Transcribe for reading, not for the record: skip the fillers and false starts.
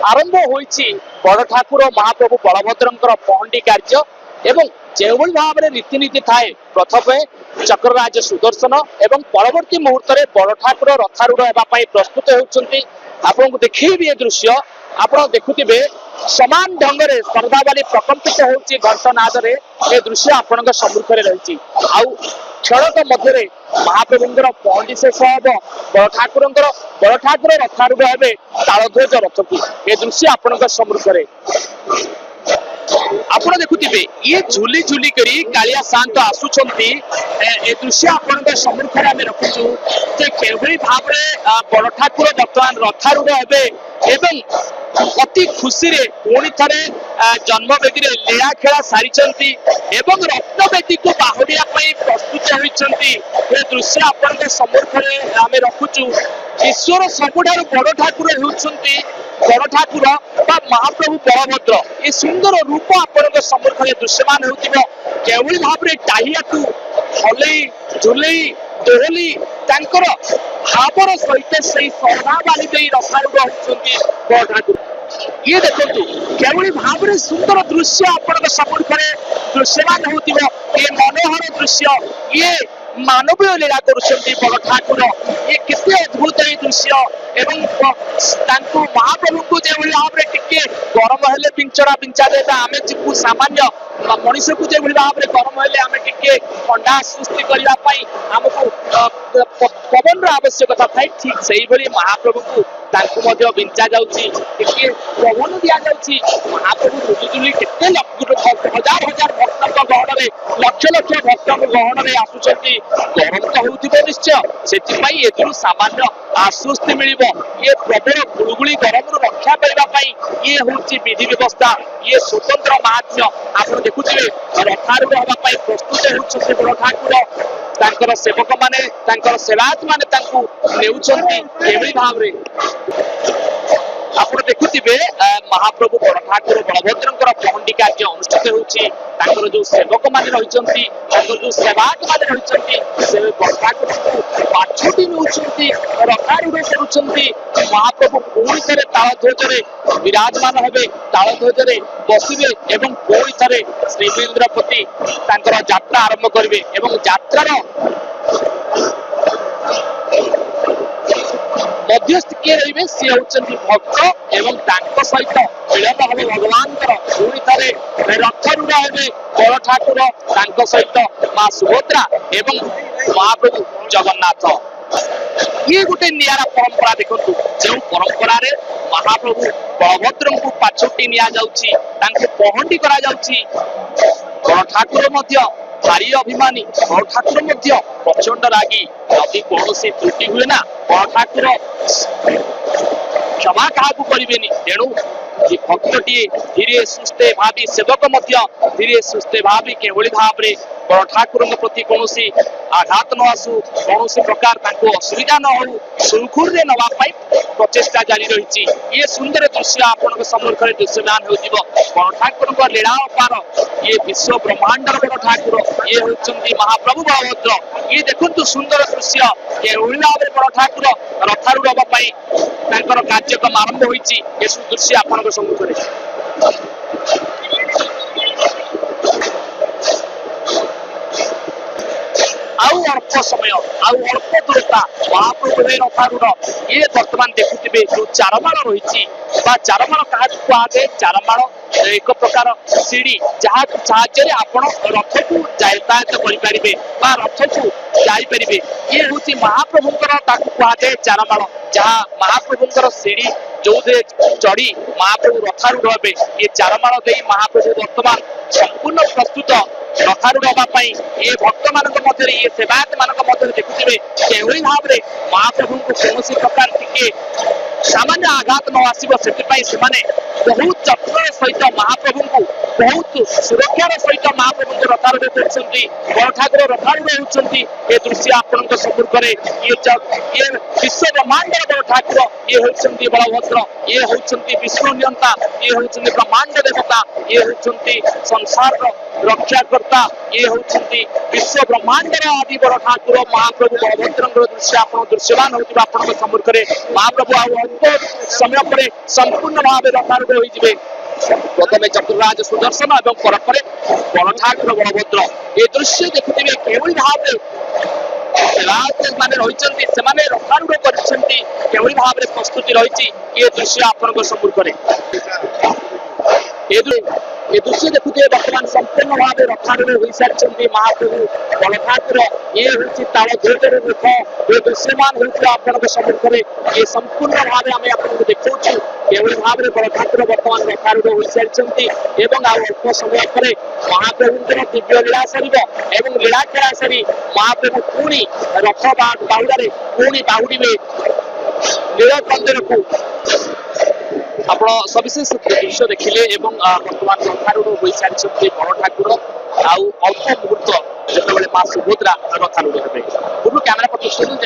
आरंभ होईछि बड़ ठाकुर महाप्रभु बलभद्रंकर पहंडी कार्य एवं जेभଳି भाବରେ रीतिनीति थाए प्रथमे चक्रराज सुदर्शन एवं परवर्ती मुहूर्त में बड़ ठाकुर रथारूढ़ होगा प्रस्तुत होती आपको देखी दृश्य आप देखुवे समान ढंग से श्रद्धावाली प्रकम्पित होती घंटनाद ये दृश्य आपण सम्मुखें रही क्षणक मध्य महाप्रभुंर पहंडी शेष हम बड़ ठाकुर रथारूढ़ हे तालध्वज रथ की ये दृश्य आपण सम्मुखें आपण देखुथिबे ये झुली झुली करी कालिया शांत आसुचंती ए दृश्य आपण सम्मुखें आम रखुचु जे केभଳି भाबरे बड़ ठाकुर वर्तमान रथारूढ़ हेबे एवं अति खुशी रे पुणी थरे जन्मवेदी रे लीला खेला सारी एवं रत्नवेदी को बाहुड़िया प्रस्तुत होती ये दृश्य आपण सम्मुखें आम रखुचु ईश्वर सबुठार बड़ ठाकुर होउछंती बड़ ठाकुर महाप्रभु बलभद्र ये सुंदर रूप आपण सम्मुखें दृश्यमान होतिबो केवली भाबरे टाहियाटू हलई झुलई दोहली तांकर भावर सहित से श्रद्धावाली दे रथारूढ़ होउछंती बड़ ठाकुर ये देखो केवली भावरे सुंदर दृश्य आपण सम्मुखें दृश्यमान होतिबो ये मनोहर दृश्य ये मानवीय लीला करुछंती बड़ ठाकुर ये कितने अद्भुत ये दृश्य एवं महाप्रभु को जो भाव में टिके गरम हेले पिंचड़ा पिंचा देता आम जीवु सामान्य मनुष्य को जो भाव में गरम हेले आम टिके ठंडा सृष्टि करने आमको पवन आवश्यकता थाए ठीक से महाप्रभु को बिंचा जाउची पवन दि जाउची महाप्रभु रुजुजुली केते हजार हजार भक्त गहन में लक्ष लक्ष भक्त गहन में आसुचंती गरम तो होउथिबो निश्चय सेति एथुरु सामान्य आश्वस्ति मिलिबो ये प्रबल गुड़गुड़ी गरम रक्षा करने ये हूँ विधि व्यवस्था ये स्वतंत्र महात्म्य आप देखुए रथारूढ़ होगा प्रस्तुत होती बड़ ठाकुर सेवक माने सेवायत माने नेउछंती भाव में आप देखुवे महाप्रभु बड़ ठाकुर बलभद्रंकर पहंडी कार्य अनुष्ठित होची जो सेवक माने रहिचंती जो सेवायत माने रहिचंती से बड़ ठाकुर को पाछुटी नउछंती रथारूढ़ करुछंती महाप्रभु पुणी थे तालध्वज विराजमान हेबे तालध्वज बसिबे एवं पुणी थे श्रीमंदिर प्रति यात्रा आरंभ करेंगे एवं यात्रार मध्यस्थ किए रही सी होती भक्त एवं सहित मिलन हम भगवान पुणी थे रथारूढ़ हे बड़ ठाकुर सहित माँ सुभद्रा एवं महाप्रभु जगन्नाथ ये गोटे निरा परंपरा देखो जो परंपरा रे महाप्रभु बलभद्र को पाछुटी नि पहंडी करा बड़ ठाकुर भारी अभिमानी बड़ ठाकुर प्रचंड रागी यदि कौन त्रुटि हुए ना बड़ ठाकुर क्षमा क्या करें तेणु भक्तटी धीरे सुस्थे भावी सेवक धीरे सुस्थे भावी केवली भाव में बड़ ठाकुर प्रति कौन आघात न आसू कौन प्रकार असुविधा न हो सुरखुर में नवाई प्रचेषा जारी रही ये सुंदर दृश्य आपण सम्मुखें दृश्यमान हो बड़ ठाकुर लीला अपार ये विश्व ब्रह्मांडर बड़ ठाकुर ये होती महाप्रभु बलभद्र ये देखु सुंदर दृश्य केवली भाव में बड़ ठाकुर रथारूढ़ होगापाई कार्यक्रम आरंभ होती ये दृश्य आपण सम्मुखें अल्प समय अल्प दूरता महाप्रभु रथारूढ़ ये बर्तमान देखुए जो चारमाल रही चारमाल क्या कहुए चारमाल एक प्रकार सीढ़ी जहाँ साहाय्य आपण रथ को यातायात करें रथ को जापरें ये हूँ महाप्रभुंर कहुए चारमाल जहाँ महाप्रभुंर सीढ़ी जो चढ़ी महाप्रभु रथारूढ़ हे ये चारमाल दे महाप्रभु वर्तमान संपूर्ण प्रस्तुत रथारूढ़ होगापाई ये भक्त मान ये सेवायत मान देखुए केवली भाव में महाप्रभु को कौन प्रकार टिके सामान्य आघात न आसो से बहुत जत्न सहित महाप्रभु को बहुत सुरक्षार सहित महाप्रभु रथारूढ़ करछन्ती बड़ ठाकुर रथारूढ़ होउछन्ती ए दृश्य आपनक सम्मुख रे ये विश्व ब्रह्मांडर बड़ ठाकुर ये होउछन्ती बलभद्र ये होउछन्ती विष्णु नियंता ये होउछन्ती ब्रह्मांड देवता ये होउछन्ती संसार रक्षाकर्ता ये होउछन्ती विश्व ब्रह्मांडर आदि बड़ ठाकुर महाप्रभु बलभद्रंकर दृश्य आपण दृश्यमान होतिबा आपनक सम्मुख रे महाप्रभु अल्प समय पर संपूर्ण भाव रथारूढ़ होइजिबे प्रथमे चतुर्राज सुदर्शन और परपर बड़ ठाकुर बलभद्र ये दृश्य देखुथिबे केवल भाव राज माने रहिचंती सेमाने रथारूढ़ करिसंती केवल भाव प्रस्तुति रहिची ये दृश्य आपनक सम्मुख रे ये दृश्य देखुथे वर्तमान संपूर्ण भाव रथारूढ़ हो सारी महाप्रभु बड़ ठाकुर ये हूँ ताल धोतर रथ ये दृश्यमान होता आपन सम्मुख में ये संपूर्ण भाव आम आपको देखा केवल भाव में बड़ ठाकुर वर्तमान रथारूढ़ हो सारी अल्प समय पर महाप्रभुंर दिव्य लीला सर लीला खेला सारी महाप्रभु पुणी रथ बाहुड़े पुणी बाहुड़ी में नीलकंदर को आप सविशेष दृश्य देखिले वर्तमान रथारूढ़ हो सारी बड़ ठाकुर आउ अल्प मुहूर्त जो माँ सुभद्रा रथारूढ़ हे कैमेरा पर्सन